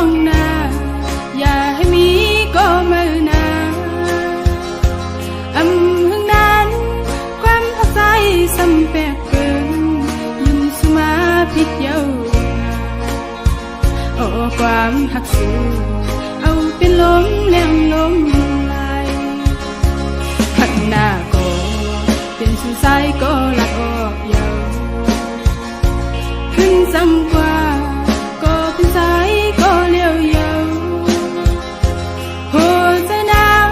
องนาอย่าให้มีก็มือนาหึงนั้นความหักใจซ้ำแปลกเกินยุ่งสมาพิษเย้าโอ้ความหักสูเอาเป็นลมแรงลมไหลขัดหน้าก็เป็นสุดสายก็ละออกเย้าขึ้นซ้ำกว่าก็เป็นสายก็เลี้ยวเย้าหัวใจหนาว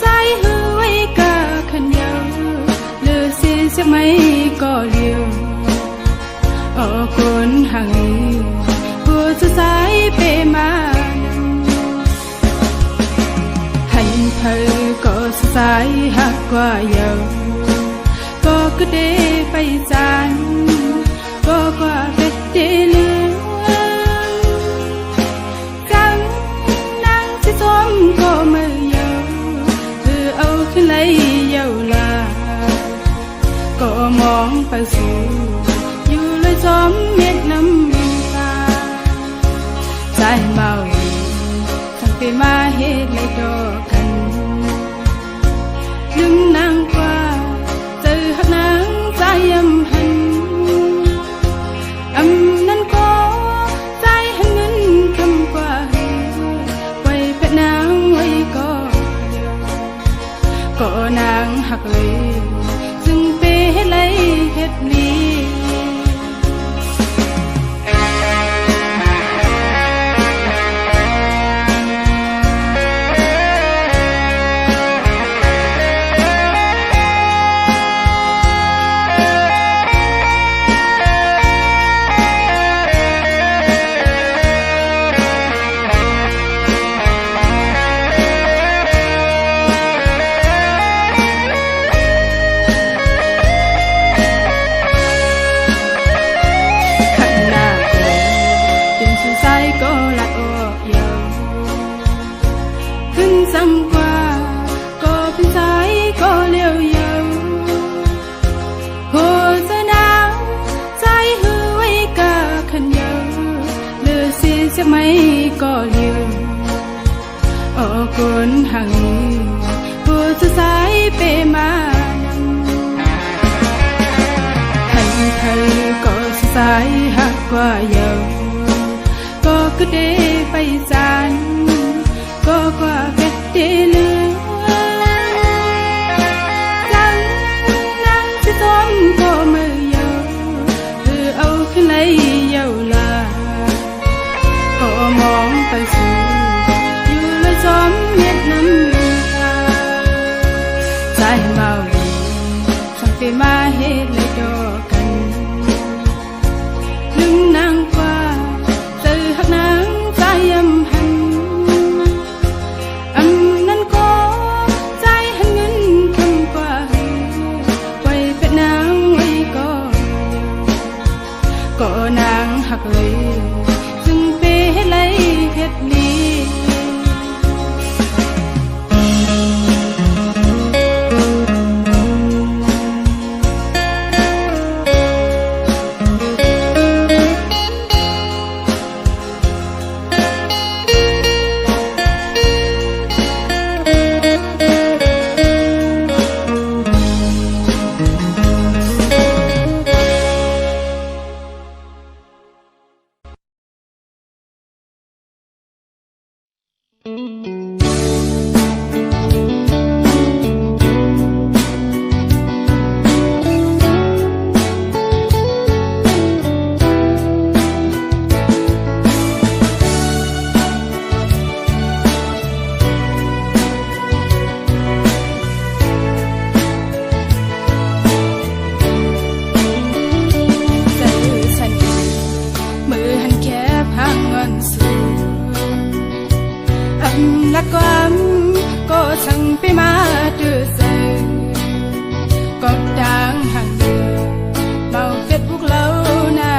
ใจหือไว้กะขันเย้าเลือเสียจะไม่ก็เลี้ยวโอ้คนห่างหัวใจสายเปมาให้เธอก็สายหักกว่าเย้าก็กระเดไปจานก็กว่าเป็ดเดลือจังนั่งสิจมก็มือเย้าเอาขึ้นไหลเย้าลาก็มองไปสู่อยู่เลยจอมเม็ดน้ำตาใจเมาทั้งไปมาเหตุเลยดอกกันดึงนางกว่าเจอหักนางใจหันนั้นก็ใจหันเงินคำกว่าไว้เพชรนางไว้ก็นางหักเลยจึงไปเฮ็ดไรเฮ็ดลีก็ละออกเย้าขึ้นซ้ำกว่าก็เป็นสายก็เลี้ยวเย้าหัวใจหนาวใจหือไว้กะขันเย้าเลือเสียจะไม่ก็เลี้ยวโอ้คนห่างหัวใจสายเปมาให้เธอก็สายหักกว่าเย้าก็กระเดไปจานก็กว่าเป็ดเดลือจังนั่งสิจมก็มือเย้าเอาขึ้นไหลเย้าลาก็มองไปสู่อยู่เลยจอมเม็ดน้ำตาใจเมาสั่งไปมาเหตุเลยดอกกันดึงนางกว่าหักนางใจหันนั้นก็ใจหันเงินคำกว่าไว้เป็ดนางไว้ก็นางหักเลยจึงไปเฮ็ดไรเฮ็ดลีละความก็สั่งไปมาเดือดเสือก็ดังห่างเดือเมาเฟซบุ๊กเราหน้า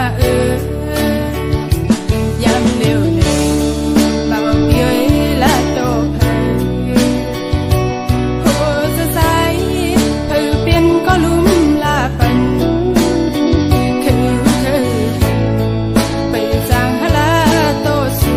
ยามเร็วเลยมาว่าเบี้ยละโตเพลโหจะใสเธอเปลี่ยนก็ลุ่มลาปันคือเธอไปจางฮาลาโตสู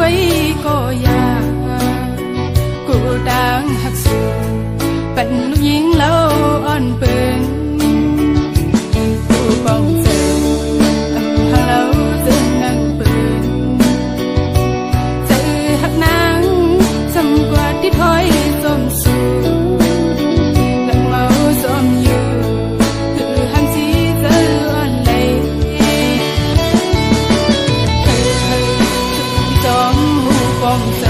วยก็อยากกูดังหักสูเป็นลูกหญิงแล้วอ่อนเปินกูป้องเจอทางเราเจอนั่งเปินเจอหักนางสำกว่าที่ถอยสมสูและเมาสมอยู่คือหันสีเจออ่อนเลยจอมหูป้องเจ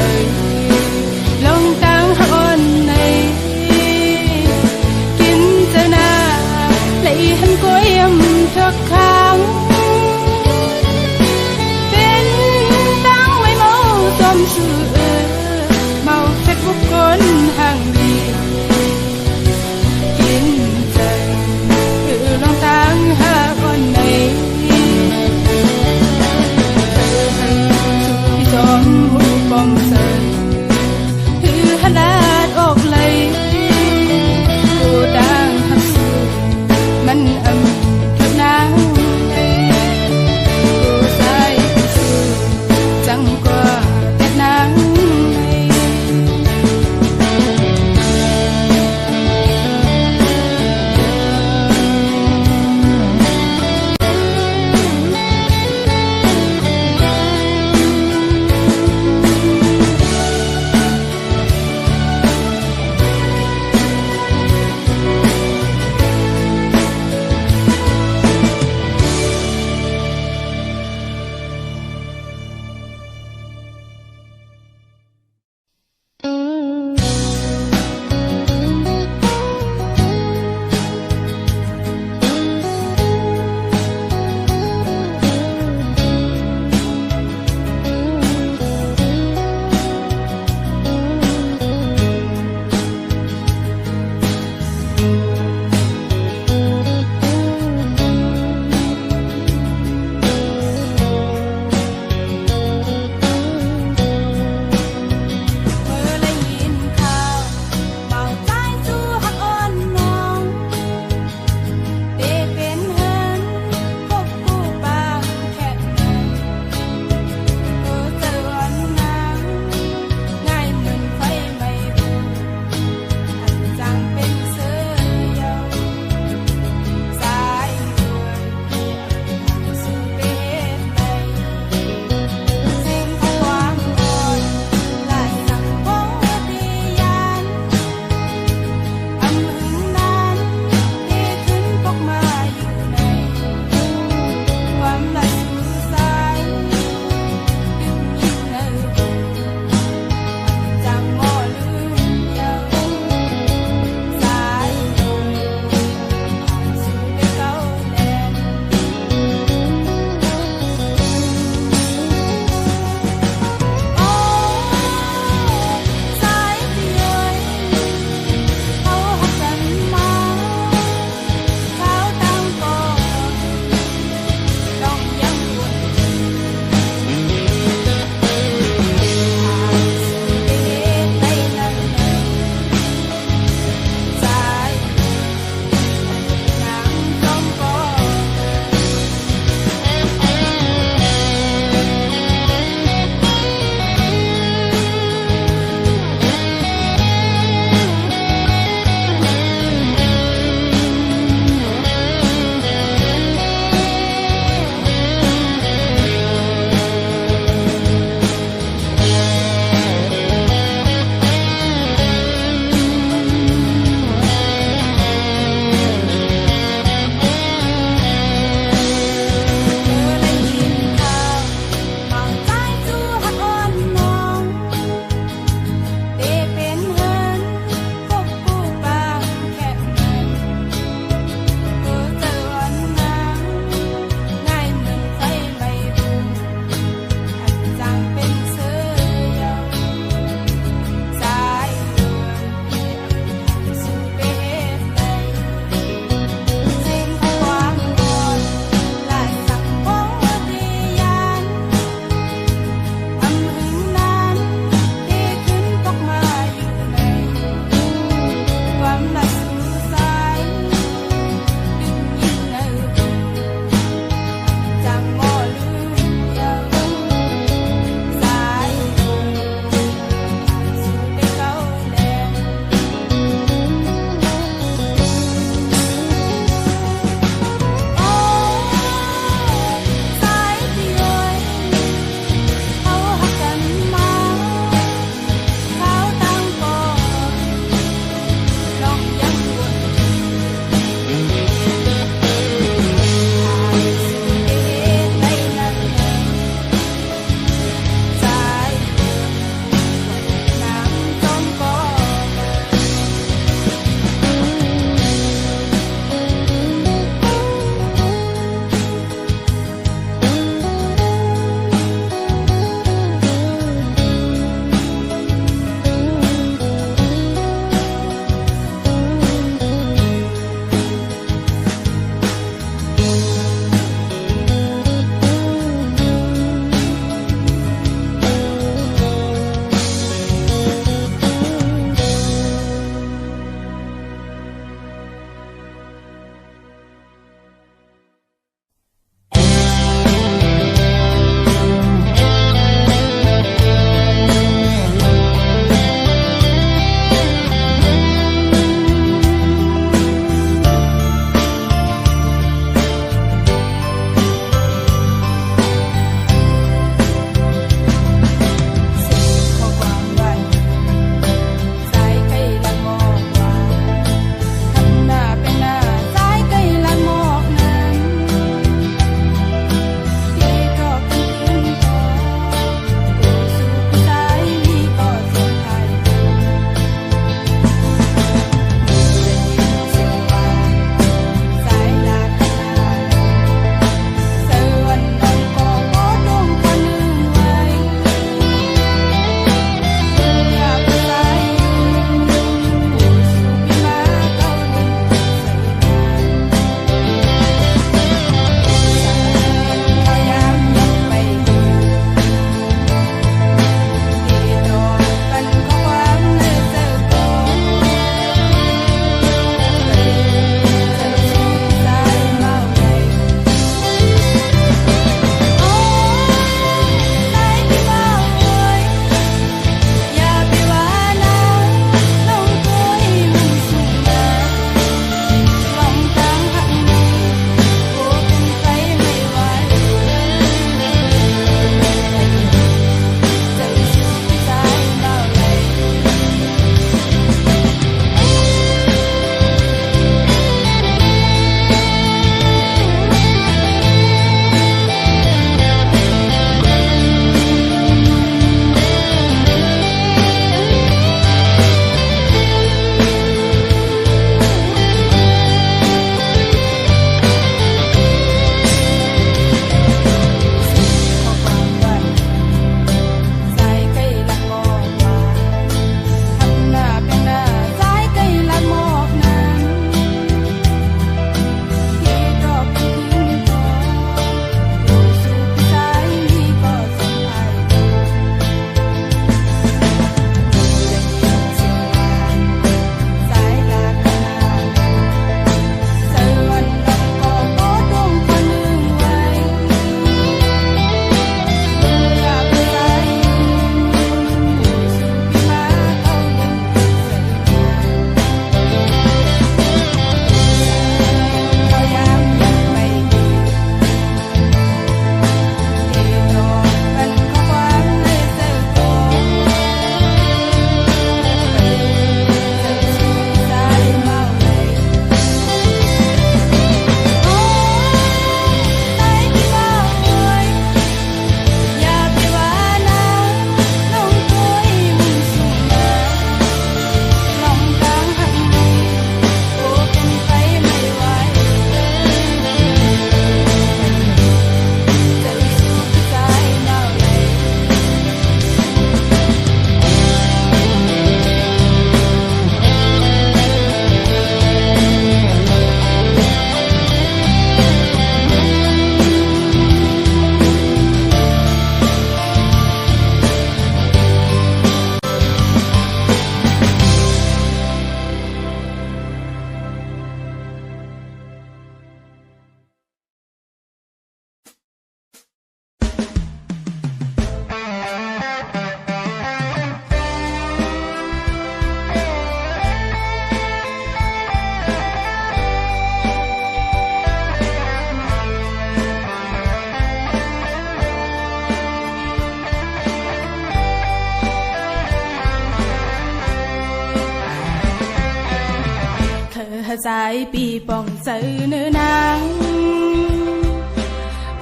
สายปีป่องเสือเนื้อนาง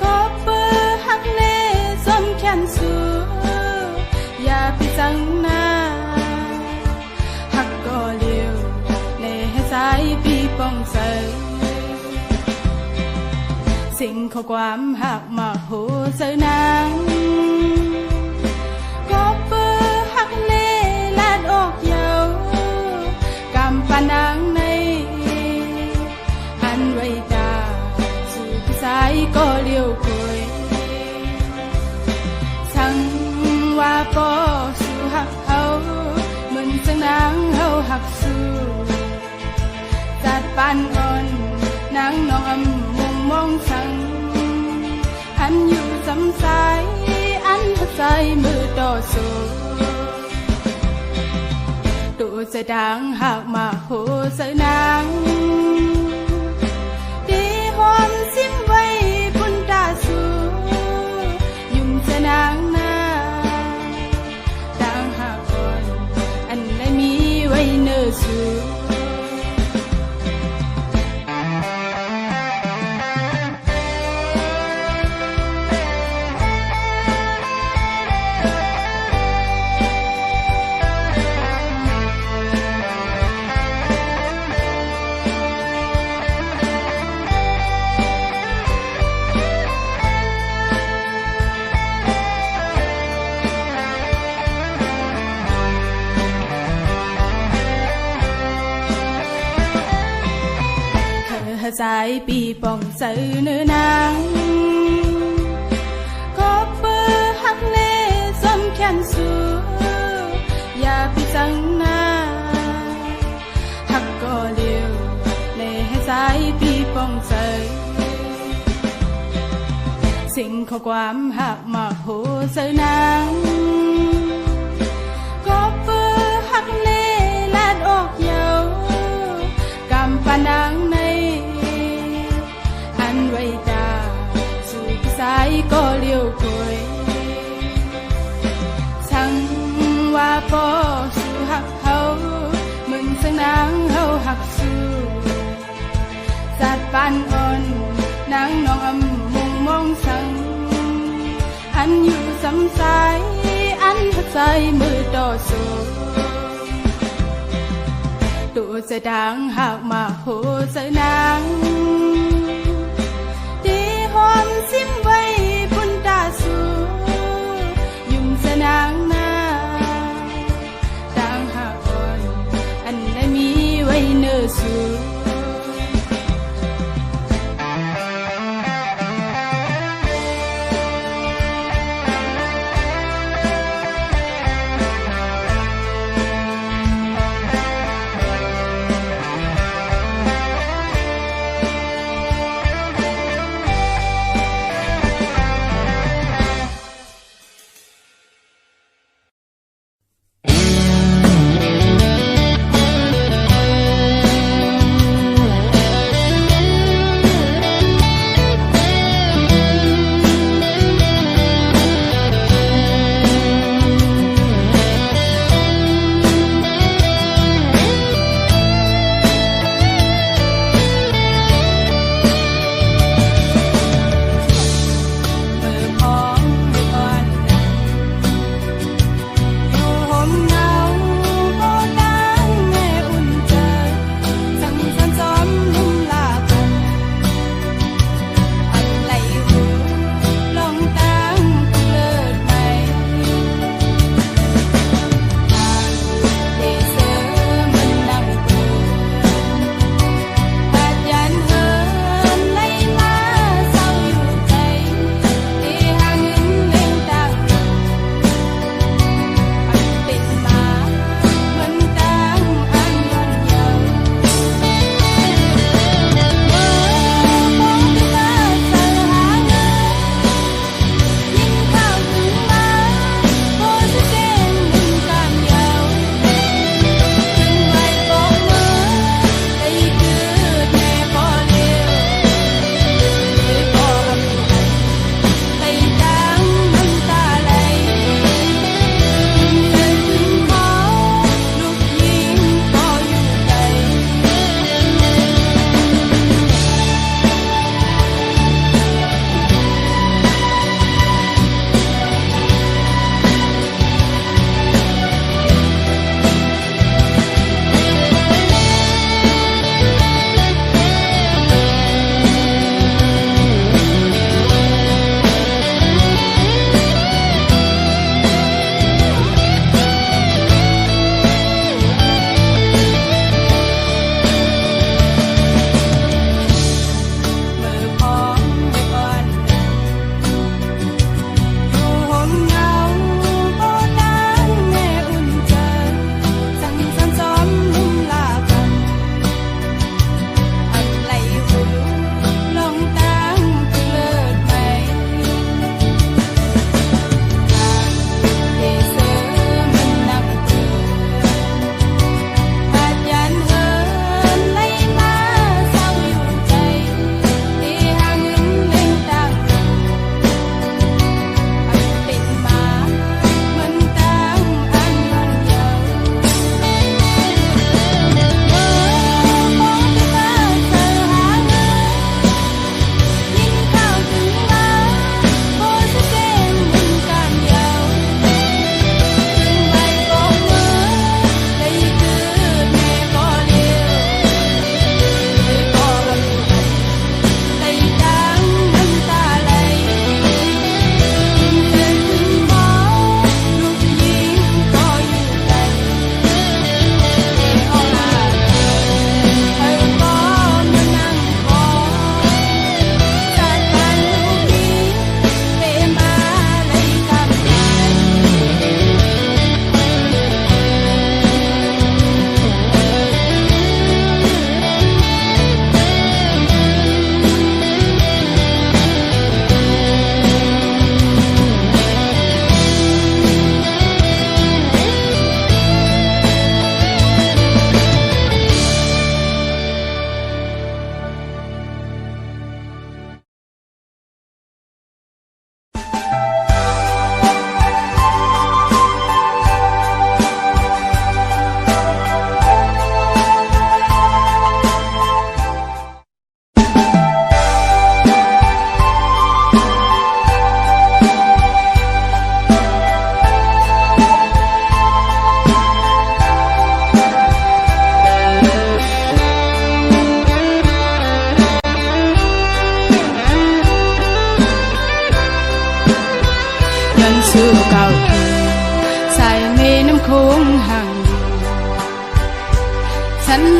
ก็เปิดหักเน่ส้มแขนสูอย่าไปจังหน้าหักก็เลี้ยวในสายปีป่องเสือสิ่งข้อความหักมาโหเสือนางก็เปิดหักเน่ลาดออกเยาวกำปานนางในอันไว้ตาสู่พี่สายก็เลี้ยวคุยสั่งว่าก็สู่หักเขาเหมือนจังนางเขาหักสู่จัดปานอ่อนนางน้องมองสั่งอันอยู่สำสายอันหักใจมือต่อสู้ตัวจะดังหักมาโหเสือนางดีหอมซิมไว้บุญตาสู้ยุ่งจะนางนาดังหักก่อนอันได้มีไว้เนื้อสู้สายปีป่องเสือเนื้อนางก็เปิดหักเน่ส้มแขนสูอย่าไปจังหน้าหักก็เลี้ยวในสายปีป่องเสือสิ่งข้อความหักมาโหเสือนางก็เปิดหักเน่ลาดออกเยาวกำปานนางในไว้ตาสู่พี่สายก็เลี้ยวคุยสั่งว่าปอสู่หักเขาเหมือนสังนางเขาหักสู่จัดปานอ่อนนางน้องมองสั่งอันอยู่สำสายอันหักใจมือต่อสู้ตัวจะดังหักมาโหเสือนางหอมซิมไว้บุญตาสู้ยุ่งจะนางนาดังหักอ่อนอันได้มีไว้เนื้อสู้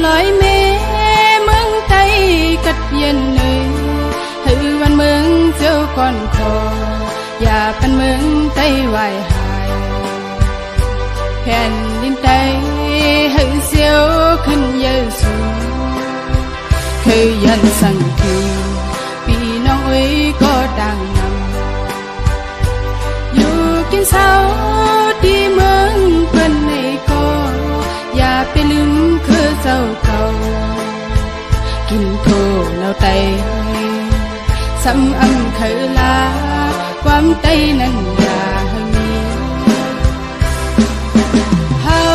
lối mê mương tây cất yên nơi hư văn mương siêu còn khổ và văn mương tây hoài hài hẹn đến tây hư siêu khinh giê xu khơi dân sang thư vìน้องấy có đang nằm dù kiên sao đi mương bên này cóอย่าไปลืมคือเจ้าเก่ากินโทเราไตซ้ำอำเคยลาความไตนั้นอย่าให้มีเฮา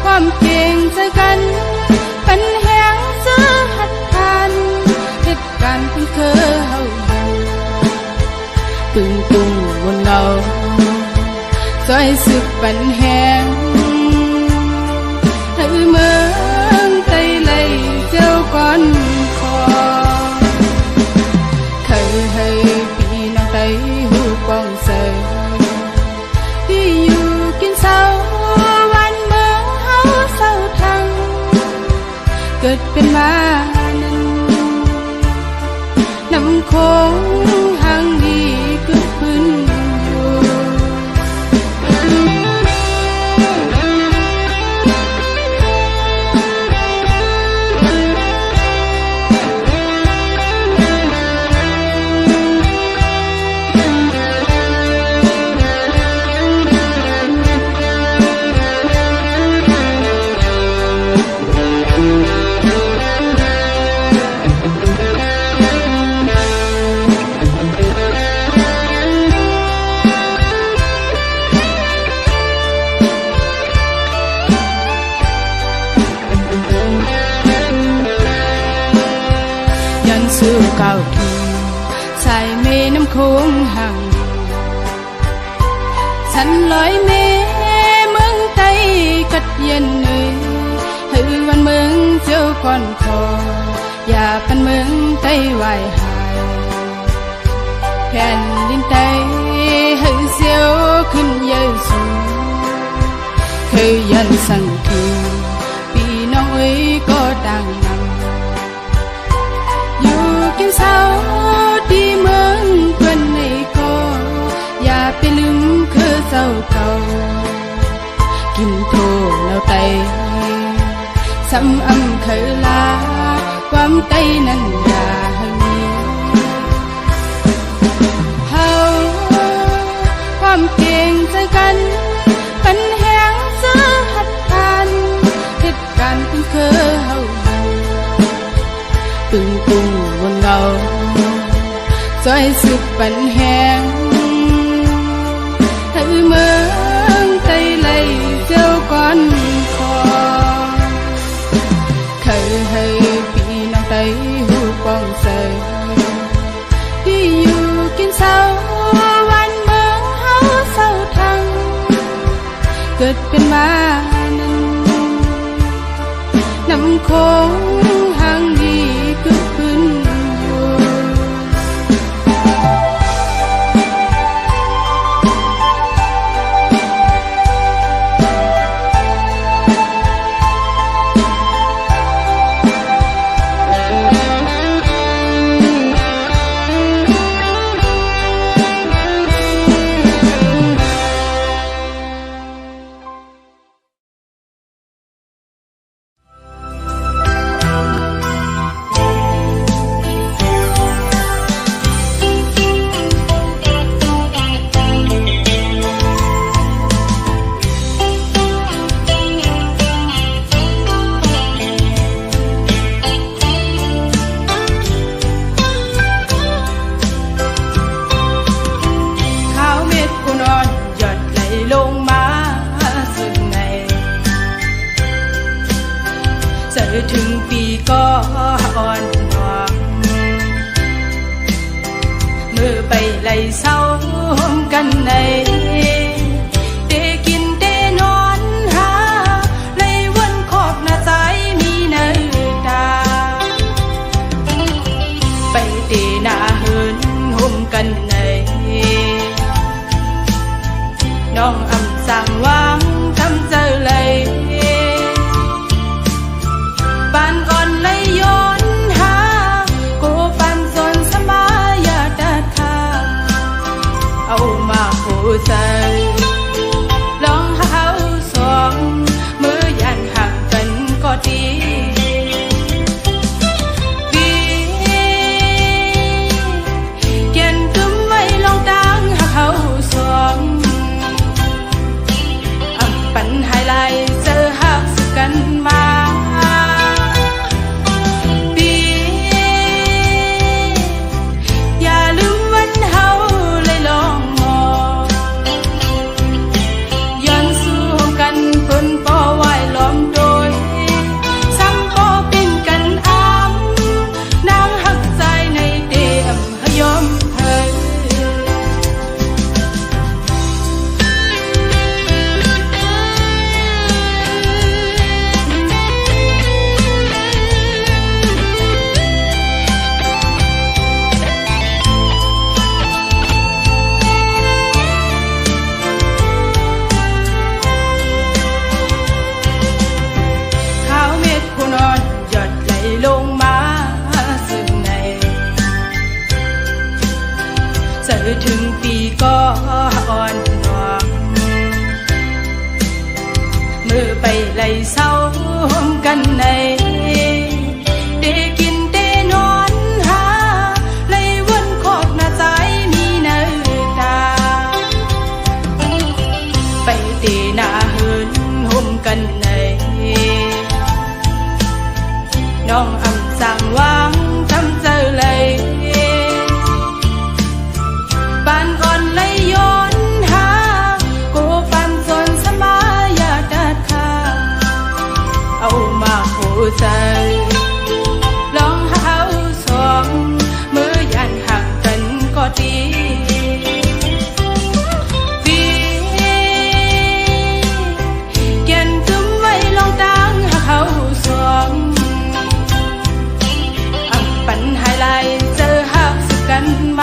ความเก่งใจกันเป็นแหงเสื้อหัดทานเหตุการณ์ที่เคยเฮาตึงตุงวนเราซอยสึกเป็นแหงmương tây lầy theo con kho khơi hơi bị nàng tây hú quang sơi đi dù kiên saoวันเมืองเฮาเศร้าทังเกิดเป็นมาน้ำโขงห่างดีกึกพื้นสู้เก่าทีสายเมน้ำโค้งห่างฉันลอยเมเมืองไต้กัดเย็นเนยให้วันเมืองเจ้าก่อนคออย่าเป็นเมืองไต้ไหวหายแผ่นดินไต้ให้เสียวขึ้นเยซูเคยยันสั่งคือพี่น้องเอ้ยก็ดังนำกินเศร้าดีเมืองเพื่อนในก็อย่าไปลืมคือเจ้าเก่ากินโทแล้วไตซ้ำอำเคยลาความไตนั้นอย่าให้มีเฮาความเก่งใจกันเป็นแหงเสื้อหัดทานเหตุการณ์ที่เคยเฮาตึงตุงวนเราซอยสึกปันแหงให้เมืองไต้ไหลเจ้าก่อนคอเคยให้พี่น้องไต้หูปองเสยที่อยู่กินเศร้าวันเมืองเฮาเศร้าทังเกิดเป็นมานั้นน้ำโขงห่างดีกึกพื้นถึงปีก็อ่อนหวงมือไปไล่เศร้ากันในเตกินเตนอนหาไล่วนขอบหน้าใจมีเนื้อตาไปเตหน้าเหินห่มกันในน้องอำสั่งวางทำเจอเลย ถึงปีก็อ่อนหวงมือไปไล่เศร้ากันในได้กินได้นอนหาไล่วนโคตรหน้าใจมีเนื้อตาไปเตะหน้าเหินห่มกันในน้องอำสั่งวางทำเจอเลยปานอ่อนเลยย้อนหากูฟันจนสมายาดัดขาเอามาผูใจลองหาสองมือยันห่างกันก็ดีเกียนจุ้มไว้ลองตั้งหาเขาสองปัญหาลายเจอหักสักกันมา